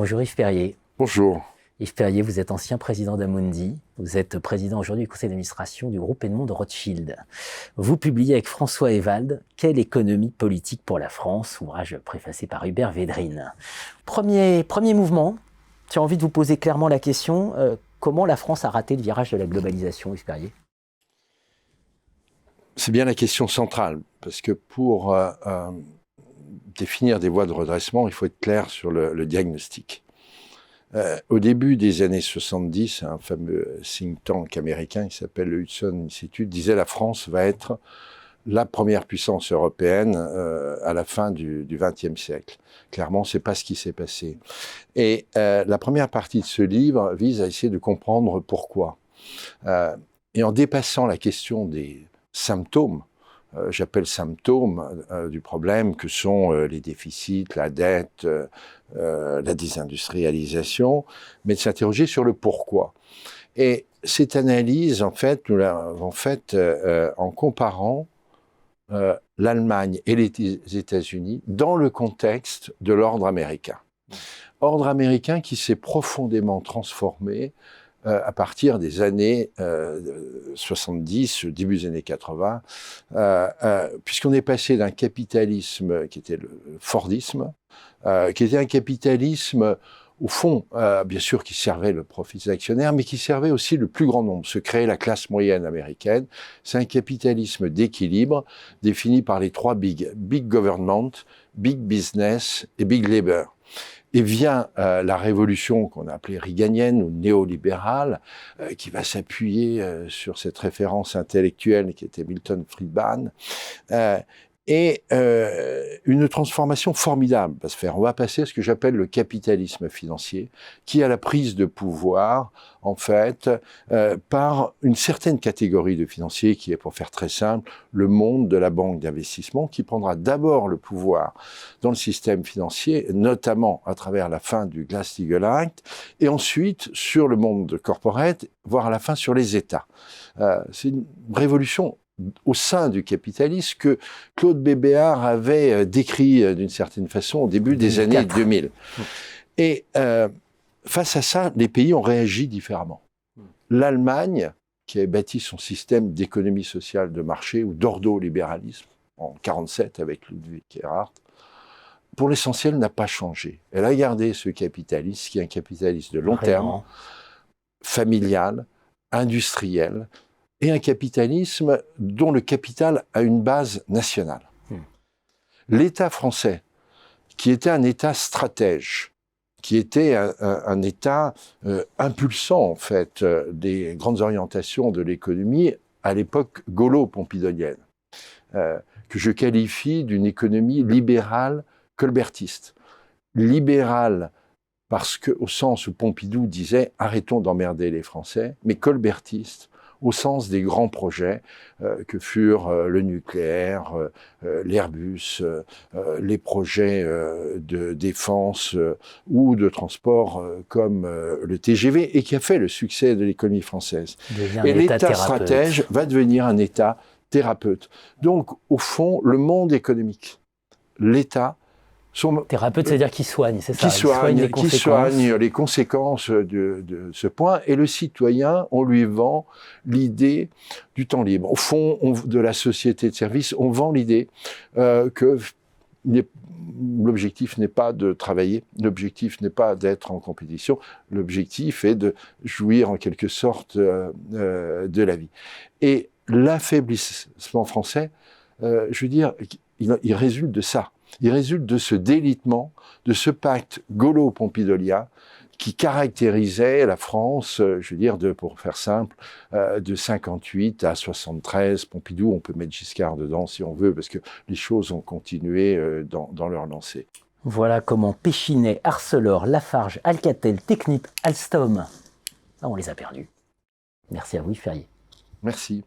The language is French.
Bonjour Yves Perrier. Bonjour. Yves Perrier, vous êtes ancien président d'Amundi. Vous êtes président aujourd'hui du conseil d'administration du groupe Edmond de Rothschild. Vous publiez avec François Ewald « Quelle économie politique pour la France ?» ouvrage préfacé par Hubert Védrine. Premier mouvement, j'ai envie de vous poser clairement la question, comment la France a raté le virage de la globalisation, Yves Perrier? C'est bien la question centrale, parce que pour définir des voies de redressement, il faut être clair sur le diagnostic. Au début des années 70, un fameux think tank américain qui s'appelle le Hudson Institute disait la France va être la première puissance européenne à la fin du XXe siècle. Clairement, c'est pas ce qui s'est passé. Et la première partie de ce livre vise à essayer de comprendre pourquoi. Et en dépassant la question des symptômes, j'appelle symptômes du problème que sont les déficits, la dette, la désindustrialisation, mais de s'interroger sur le pourquoi. Et cette analyse, en fait, nous l'avons faite en comparant l'Allemagne et les États-Unis dans le contexte de l'ordre américain. Ordre américain qui s'est profondément transformé à partir des années 70, début des années 80, puisqu'on est passé d'un capitalisme qui était le Fordisme, qui était un capitalisme, au fond, bien sûr, qui servait le profit des actionnaires, mais qui servait aussi le plus grand nombre, se créer la classe moyenne américaine. C'est un capitalisme d'équilibre défini par les trois big government, big business et big labor. Et vient la révolution qu'on a appelée reaganienne ou néolibérale, qui va s'appuyer sur cette référence intellectuelle qui était Milton Friedman, et une transformation formidable va se faire. On va passer à ce que j'appelle le capitalisme financier, qui a la prise de pouvoir, en fait, par une certaine catégorie de financiers, qui est, pour faire très simple, le monde de la banque d'investissement, qui prendra d'abord le pouvoir dans le système financier, notamment à travers la fin du Glass-Steagall Act, et ensuite sur le monde corporate, voire à la fin sur les États. C'est une révolution au sein du capitalisme que Claude Bébéar avait décrit d'une certaine façon au début des années 2000. Et face à ça, les pays ont réagi différemment. L'Allemagne, qui a bâti son système d'économie sociale de marché ou d'ordolibéralisme en 1947 avec Ludwig Erhard, pour l'essentiel n'a pas changé. Elle a gardé ce capitalisme qui est un capitalisme de long terme, familial, industriel, et un capitalisme dont le capital a une base nationale. L'État français, qui était un État stratège, qui était un État impulsant, en fait, des grandes orientations de l'économie à l'époque gaulo-pompidolienne, que je qualifie d'une économie libérale colbertiste. Libérale parce que, au sens où Pompidou disait « arrêtons d'emmerder les Français », mais colbertiste au sens des grands projets que furent le nucléaire, l'Airbus, les projets de défense ou de transport comme le TGV, et qui a fait le succès de l'économie française. Et l'État stratège va devenir un État thérapeute. Donc, au fond, le monde économique, l'État, thérapeute, c'est-à-dire qui soigne, c'est ça? Qui soigne les conséquences de ce point. Et le citoyen, on lui vend l'idée du temps libre. Au fond, de la société de service, on vend l'idée que l'objectif n'est pas de travailler, l'objectif n'est pas d'être en compétition, l'objectif est de jouir en quelque sorte de la vie. Et l'affaiblissement français, je veux dire, il résulte de ça. Il résulte de ce délitement, de ce pacte gaulo-pompidolien qui caractérisait la France, je veux dire, pour faire simple, de 58 à 73. Pompidou, on peut mettre Giscard dedans si on veut, parce que les choses ont continué dans leur lancée. Voilà comment Péchinet, Arcelor, Lafarge, Alcatel, Technip, Alstom, on les a perdus. Merci à vous, Yves Perrier. Merci.